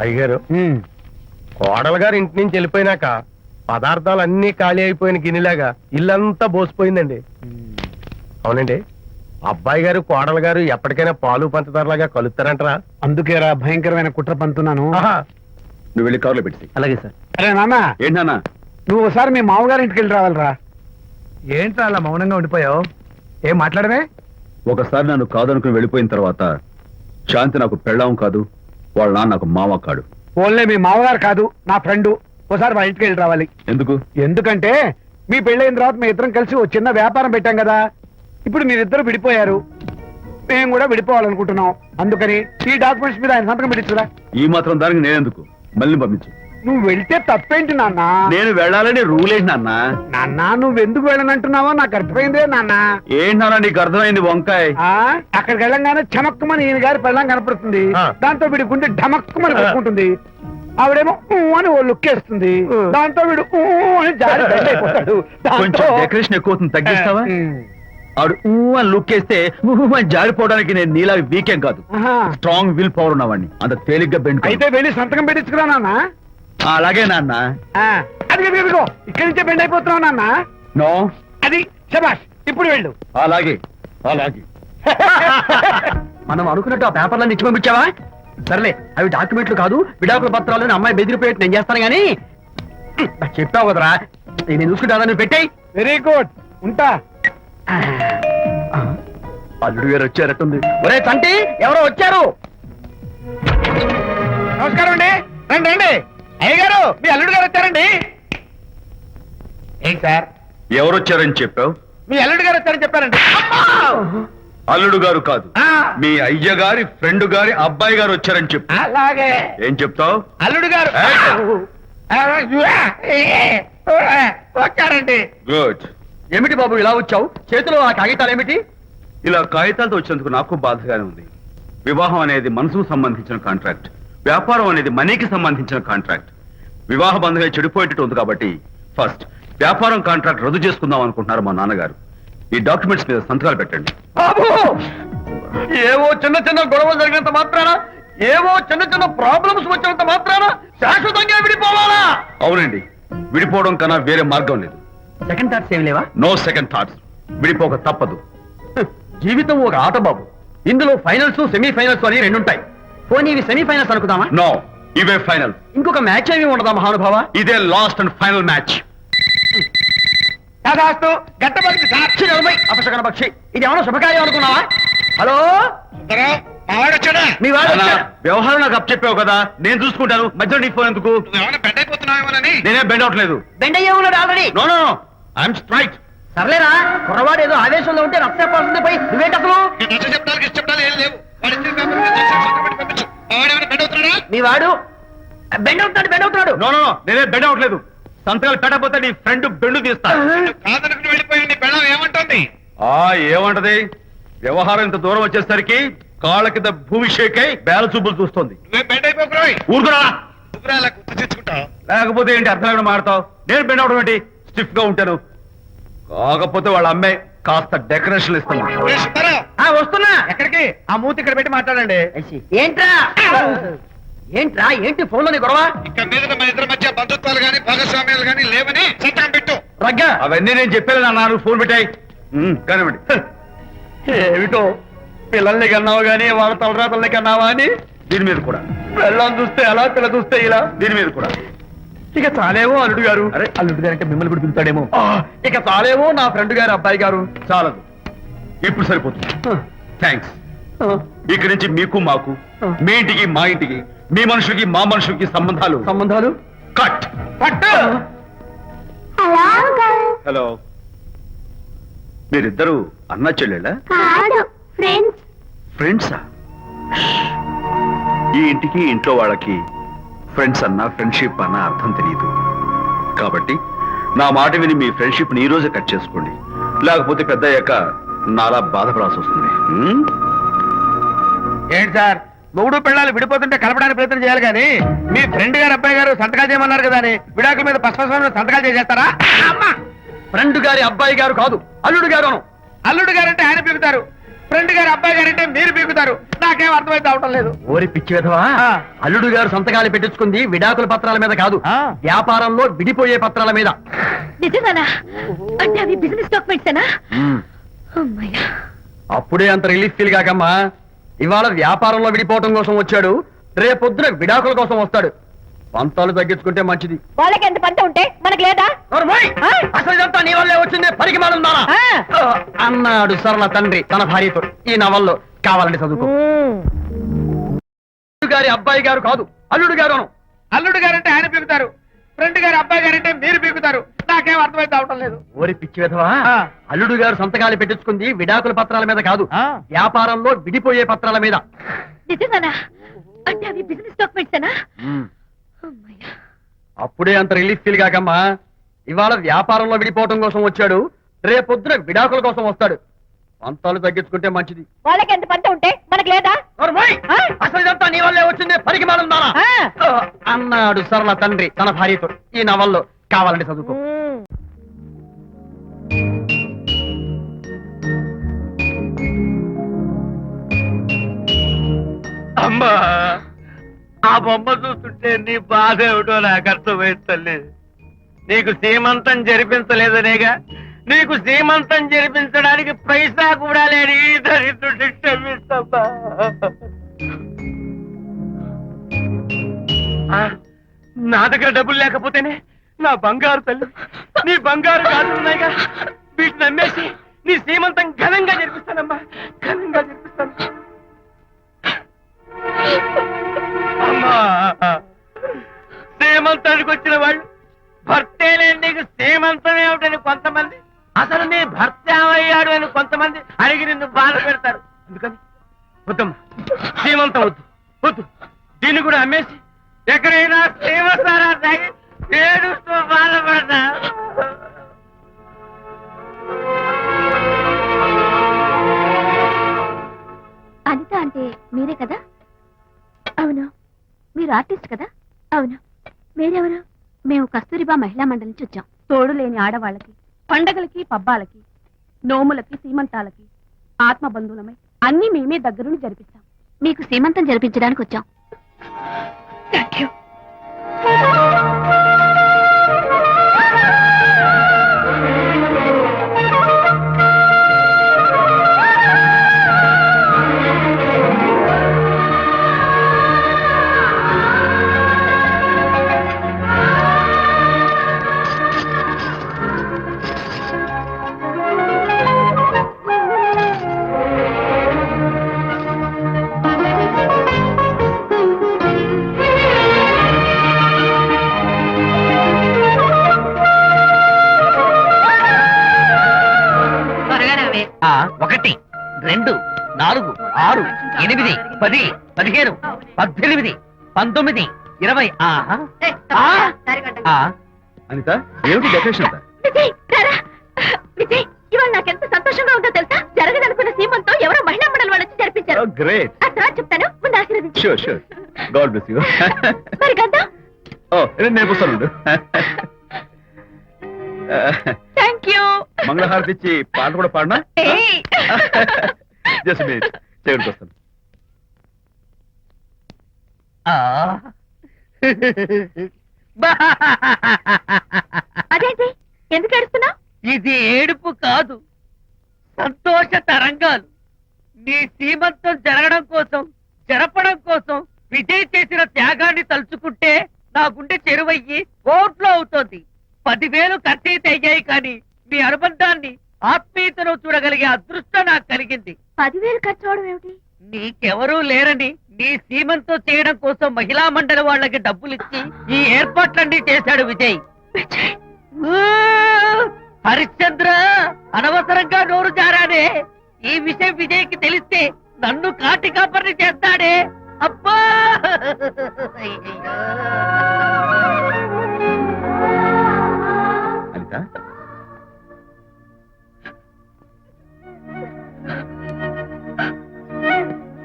అయ్యగారు కోడలు గారు ఇంటి నుంచి వెళ్ళిపోయినాక పదార్థాలు అన్ని ఖాళీ అయిపోయిన గిన్నెలాగా ఇల్లంతా బోసిపోయిందండి. అవునండి, అబ్బాయి గారు కోడలు గారు ఎప్పటికైనా పాలు పంచదారలాగా కలుస్తారంటరా? అందుకేరా భయంకరమైన కుట్ర పంతున్నాను. నువ్వు వెళ్ళి కారులో పెట్టి. అలాగే సార్. అరే నాన్న, ఏంటన్నా? నువ్వు ఒకసారి మీ మామగారి ఇంటికి వెళ్ళి రావాలిరా. ఏంట్రా అలా మౌనంగా ఉండిపోయావు? ఏం మాట్లాడమే? ఒకసారి నన్ను కాదనుకుని వెళ్ళిపోయిన తర్వాత శాంతి నాకు పెళ్ళాం కాదు, వాళ్ళ నాన్న నాకు మామ కాడు. ఓన్లే మీ మామగారు కాదు, నా ఫ్రెండ్. ఒకసారి మా ఇంటికి వెళ్ళి రావాలి. ఎందుకు? ఎందుకంటే మీ పెళ్ళైన తర్వాత మీ ఇద్దరం కలిసి ఓ చిన్న వ్యాపారం పెట్టాం కదా. ఇప్పుడు మీరిద్దరు విడిపోయారు, మేము కూడా విడిపోవాలనుకుంటున్నాం. అందుకని ఈ డాక్యుమెంట్స్ మీద ఆయన సంతకం పెట్టించురా. ఈ మాత్రం దానికి నేనెందుకు? మళ్ళీ పంపించు. నువ్వు వెళ్తే తప్పేంటి నాన్న? నేను వెళ్ళాలని రూల్ ఏంటి నాన్న? నాన్న, నువ్వు ఎందుకు వెళ్ళనంటున్నావో నాకు అర్థమైందే నాన్న. ఏంటి నాన్న నీకు అర్థమైంది వంకాయ? అక్కడికి వెళ్ళంగానే చమక్కుమని ఈయన గారి పెళ్ళం కనపడుతుంది. దాంతో వీడి గుండె ఢమక్కుమని కొట్టుకుంటుంది. ఆవిడేమో అని ఓ లుక్ వేస్తుంది. దాంతో వీడు అని జారి బెండ్ అయిపోతాడు. కొంచెం డెకరేషన్ ఎక్కువ అవుతుంది, తగ్గిస్తావా? ఆడు అని లుక్ వేస్తే అని జారిపోవడానికి నేను నీలా వీకేం కాదు, స్ట్రాంగ్ విల్ పవర్ ఉన్నవాడిని. అంత తేలిగ్గా బెండ్ అయితే వెళ్ళి సంతకం పెట్టించుకురా నాన్న. అలాగే నాన్న. అది ఇదిగో ఇక్కడి నుంచే బెండ్ అయిపోతున్నావు నాన్న. నో, అది శబాష్. ఇప్పుడు వెళ్ళు. అలాగే అలాగే. మనం అనుకున్నట్టు ఆ పేపర్లను ఇచ్చి పంపించావా? సర్లే, అవి డాక్యుమెంట్లు కాదు, విడాకుల పత్రాలను అమ్మాయి బెదిరిపోయేట్టు నేను చేస్తాను గానీ చెప్పావు కదరా, నేను చూసుకుంటా. నువ్వు పెట్టాయి. వెరీ గుడ్, ఉంటా. అల్లుడు గారు వచ్చారట్టుంది. ఒరే తంటి, ఎవరో వచ్చారు. నమస్కారం అండి. రండి రండి. అయ్యగారు, మీ అల్లుడు గారు వచ్చారండి. ఏంటి సార్? ఎవరు వచ్చారని చెప్పావు? మీ అల్లుడు గారు వచ్చారని చెప్పారండి. అల్లుడు గారు కాదు, మీ అయ్య గారి ఫ్రెండ్ గారి అబ్బాయి గారు వచ్చారని చెప్పు. అలాగే. ఏం చెప్తావు? అల్లుడు గారు వచ్చారండి. గుడ్. ఏమిటి బాబు ఇలా వచ్చావు? చేతిలో ఆ కాగితాలు ఏమిటి? ఇలా కాగితాలతో వచ్చినందుకు నాకు బాధగానే ఉంది. వివాహం అనేది మనసుకు సంబంధించిన కాంట్రాక్ట్, వ్యాపారం అనేది మనీకి సంబంధించిన కాంట్రాక్ట్. వివాహ బంధంగా చెడిపోయేటట్టు ఉంది కాబట్టి ఫస్ట్ వ్యాపారం కాంట్రాక్ట్ రద్దు చేసుకుందాం అనుకుంటున్నారు మా నాన్నగారు. ఈ డాక్యుమెంట్స్ మీద సంతకాలు పెట్టండి. బాబు, ఏవో చిన్న చిన్న గొడవలు జరిగినంత మాత్రాన, ఏవో చిన్న చిన్న ప్రాబ్లమ్స్ వచ్చినంత మాత్రాన శాశ్వతంగా విడిపోవాలా? అవునండి, విడిపోవడం కన్నా వేరే మార్గం లేదు. సెకండ్ థాట్స్ ఏమి లేవా? No second thoughts. విడిపోక తప్పదు. జీవితం ఒక ఆట బాబు, ఇందులో ఫైనల్స్ సెమీఫైనల్స్ అని రెండుంటాయి. పోనీ ఇవి సెమీఫైనల్స్ అనుకుందామా? నో, ఇవే ఫైనల్. ఇంకొక మ్యాచ్ ఏమి ఉండదా మహానుభావ? ఇదే లాస్ట్ అండ్ ఫైనల్ మ్యాచ్. గట్టబడి సాక్షి నిలబై అపశకన పక్షి, ఇది ఏమన్నా శుభకార్యం అనుకున్నావా? హలో, మీ వాడు వచ్చాడా? వ్యవహారం నాకు అప్ చెప్పావు కదా, నేను చూసుకుంటాను. మధ్యలో నీ ఫోన్ ఎందుకు? బెండ్ అయిపోతున్నావేమోనని. నేనే బెండ్ అవట్లేదు. బెండ్ అయ్యే ఉన్నాడు already. No no no, I'm straight. సర్లేరా, కుర్రవాడు ఏదో ఆవేశంలో ఉంటే రక్త పడుతుంది. పోయి నువ్వేంటి అసలు? మీ వాడు బెండ్ అవుతున్నాడు, బెండ్ అవుతున్నాడు. నో నో నో, నేనే బెండ్ అవట్లేదు. సంతకాలు పెట్టకపోతే నీ ఫ్రెండ్ బెండు తీస్తా. ఏమంటుంది? ఏమంటది? వ్యవహారం ఇంత దూరం వచ్చేసరికి కాళ్ళ కింద భూమి షేక్ అయి బేల చూపులు చూస్తుంది. ఊరుకురా, లేకపోతే ఏంటి అర్థం లేకుండా మాడతావు? నేను బెండ్ అవడం ఏంటి? స్టిఫ్ గా ఉంటాను. కాకపోతే వాళ్ళ అమ్మాయి కాస్త డెకరేషన్ ఇస్తాను. వస్తున్నా. ఎక్కడికి? ఆ మూతి ఇక్కడ పెట్టి మాట్లాడండి. ఏంట్రా ఏంట్రా ఏంటి ఫోన్ లోని గొడవ? ఇక్కడ మీద మన ఇద్దరి మధ్య బంధుత్వాలు గాని భాగస్వామ్యాలు గాని లేవని సంతకం పెట్టు. రగ్గా అవన్నీ నేను చెప్పాను అన్నారు. ఫోన్ పెట్టాయి కానివ్వండి. ఏమిటో పిల్లల్ని కన్నావు గానీ వాళ్ళ తలరాతల్ని కన్నావా అని. దీని మీద కూడా పిల్లల్ని చూస్తే అలా, పిల్ల చూస్తే ఇలా. దీని మీద కూడా ఇక చాలేమో అల్లుడు గారు. అరే, అల్లుడు గారు అంటే మిమ్మల్ని కూడా పిలుతాడేమో. ఇక చాలేమో నా ఫ్రెండ్ గారు అబ్బాయి గారు. చాలదు, ఇప్పుడు సరిపోతుంది. థ్యాంక్స్. ఇక్కడి నుంచి మీకు మాకు, మీ ఇంటికి మా ఇంటికి, మీ మనుషులకి మా మనుషులకి సంబంధాలు కట్. హలో, మీరిద్దరు అన్నా చెల్లెళ్ళా? ఫ్రెండ్సా? ఈ ఇంటికి ఇంట్లో వాళ్ళకి ఫ్రెండ్స్ అన్నా ఫ్రెండ్షిప్ అన్నా అర్థం తెలియదు. కాబట్టి నా మాట విని మీ ఫ్రెండ్షిప్ ని ఈ రోజే కట్ చేసుకోండి, లేకపోతే పెద్ద అయ్యాక నాలా బాధపడాల్సి వస్తుంది. ఏంటి సార్, మొగుడు పిల్లలు విడిపోతుంటే కలపడానికి ప్రయత్నం చేయాలి కానీ మీ ఫ్రెండ్ గారు అబ్బాయి గారు సంతకాలు చేయమన్నారు కదా అని విడాకుల మీద పశ్చిమ సంతకాలు చేసేస్తారా? ఫ్రెండ్ గారి అబ్బాయి గారు కాదు, అల్లుడు గారు. అల్లుడు గారు అంటే ఆయన పిలుగుతారు, ఫ్రెండ్ గారు అబ్బాయి గారు అంటే మీరు పీకుతారు. నాకేం అర్థమైతే అవటం లేదు. ఓరి పిచ్చి విధవా, ఆ. అల్లుడు గారు సంతకాలు పెట్టించుకుంది విడాకుల పత్రాల మీద కాదు, ఆ. వ్యాపారంలో విడిపోయే పత్రాల మీద. నిజంగానా? అంటే అవి బిజినెస్ డాక్యుమెంట్సేనా? అమ్మయ్యా. అప్పుడే అంత రిలీఫ్ ఫీల్ కాకమ్మా. ఇవాళ వ్యాపారంలో విడిపోవటం కోసం వచ్చాడు, రేపొద్దున విడాకుల కోసం వస్తాడు. పంతాలు తగ్గించుకుంటే మంచిది. వాళ్ళకి ఎంత పంట ఉంటే మనకు లేదా? నోర్మోయ్! ఆ? అసలు ఇదంతా నీ వల్లే వచ్చింది, పనికి మానుందానా ఆ. అన్నాడు సరళ తండ్రి తన భార్యతో. ఈ నవల్లో కావాలంటే చదువుకో. అల్లుడు గారి అబ్బాయి గారు కాదు, అల్లుడు గారు అను. అల్లుడు గారు అంటే ఆయన పీకుతారు. ఫ్రెండ్ గారు అబ్బాయి గారు అంటే మీరు పీకుతారు. నాకేం అర్థమైతే అవటం లేదు. ఓరి పిచ్చి విధవా, ఆ. అల్లుడు గారు సంతకాలు పెట్టించుకుంది విడాకుల పత్రాల మీద కాదు, ఆ. వ్యాపారంలో విడిపోయే పత్రాల మీద. నిజంగానా? అంటే అవి బిజినెస్ డాక్యుమెంట్సేనా? అమ్మయ్యా. అప్పుడే అంత రిలీఫ్ ఫీల్ కాకమ్మా. ఇవాళ వ్యాపారంలో విడిపోవటం కోసం వచ్చాడు, రేపొద్దున విడాకుల కోసం వస్తాడు. పంతాలు తగ్గించుకుంటే మంచిది. వాళ్ళకి ఎంత పంట ఉంటే మనకు లేదా? నోర్మోయ్! ఆ? అసలు ఇదంతా నీ వల్లే వచ్చింది, పనికి మానుందానా ఆ. అన్నాడు సరళ తండ్రి తన భార్యతో. ఈ నవల్లో కావాలంటే చదువుకో. అమ్మా, ఆ బొమ్మ చూస్తుంటే నీ బాధ ఏమిటో నాకు అర్థమైంది తల్లి. నీకు సీమంతం జరిపించలేదనేగా, నీకు సీమంతం జరిపించడానికి పైసా కూడా లేని ఈ దరిద్రుడిని క్షమిస్తమ్మా. ఆ, నా దగ్గర డబ్బులు లేకపోతేనే నా బంగారు తల్లి, నీ బంగారు గాజులు ఉన్నాయిగా, వీటిని అమ్మేసి నీ సీమంతం ఘనంగా జరిపిస్తానమ్మా, ఘనంగా జరిపిస్తాను. అమ్మా, సీమంతానికి వచ్చిన వాళ్ళు భర్తే లేని నీకు సీమంతం ఏమిటని కొంతమంది, అసలు నీ భర్త ఏమయ్యాడు అని కొంతమంది అడిగి నిన్ను బాధ పెడతారు. అందుకని వద్దమ్మా, సీమంతం వద్దు వద్దు. దీన్ని కూడా అమ్మేసి ఎక్కడైనా సీమసారా తాగి ఏడుస్తూ బాధపడతా. అనిత అంటే మీరే కదా? అవును. మీరు ఆర్టిస్ట్ కదా? అవును. మీరెవరు? మేము కస్తూరిబా మహిళా మండలి నుంచి వచ్చాం. తోడు లేని ఆడవాళ్ళకి, పండగలకి, పబ్బాలకి, నోములకి, సీమంతాలకి ఆత్మ బంధువులమై అన్ని మేమే దగ్గరుండి జరిపిస్తాం. మీకు సీమంతం జరిపించడానికి వచ్చాం. Thank you. ఆ, 1, 2, 4, 6, 8, 10, 15, 18, 19, 20. ఆహా. ఆ, అనిత, ఏమిటి డెకరేషన్ అంతా? విజయ్, రారా. విజయ్, ఇవాళ నాకెంత సంతోషంగా ఉందో తెలుసా? జరగదనుకున్న సీమంతో ఎవరో మహిళా మండలి వాళ్ళు వచ్చి జరిపించారు. గ్రేట్. ఆ తర్వాత చెప్తాను, ముందు ఆశీర్వదించు. Sure sure. God bless you. మరి గంధం. ఓ, నేను వస్తాను. Thank you. మంగళహారతి ఇచ్చి పాట కూడా పాడనా? ఏయ్. జస్ట్ మినిట్, చేయడానికి వస్తాను. అదేంటి, ఎందుకు ఏడుస్తున్నావు? ఇది ఏడుపు కాదు, సంతోష తరంగాలు. నీ సీమంతం జరగడం కోసం, జరపడం కోసం విజయ్ చేసిన త్యాగాన్ని తలుచుకుంటే నా గుండె చెరువయ్యి ఓట్లో అవుతోంది. 10,000 ఖర్చయితే అయ్యాయి, కానీ మీ అనుబంధాన్ని, ఆత్మీయతను చూడగలిగే అదృష్టం నాకు కలిగింది. 10,000 ఖర్చు అవడం ఏమిటి? నీకెవరూ లేరని నీ సీమంతం చేయడం కోసం మహిళా మండలి వాళ్ళకి డబ్బులిచ్చి ఈ ఏర్పాట్లన్నీ చేశాడు విజయ్. ఊ! హరిశ్చంద్ర, అనవసరంగా నోరు జారానే. ఈ విషయం విజయ్కి తెలిస్తే నన్ను కాటి కాపర్ని చేస్తాడే. అబ్బా! అనిత,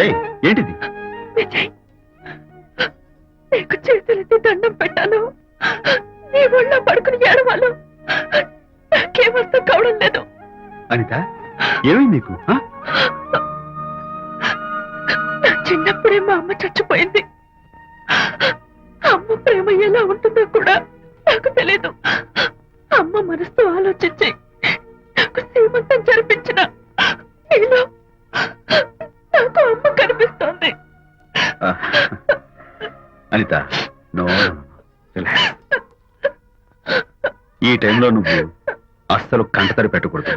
ఏయ్, ఏంటిది? విజయ్, నీకు చేతులెత్తి దండం పెట్టాను. నీ ఒళ్ళో పడుకుని ఏడవాలు. నాకేమర్థం కావడం లేదు. అనిత, ఏమైంది నీకు? చిన్నప్పుడే మా అమ్మ చచ్చిపోయింది. అమ్మ ప్రేమ ఎలా ఉంటుందో కూడా నాకు తెలీదు. అమ్మ మనసుతో ఆలోచించి నాకు సీమంతం జరిపించిన నీలో నాకు అమ్మ కనిపిస్తోంది. అనిత నో, ఈ టైంలో నువ్వు అస్సలు కంటతడి పెట్టకూడదు.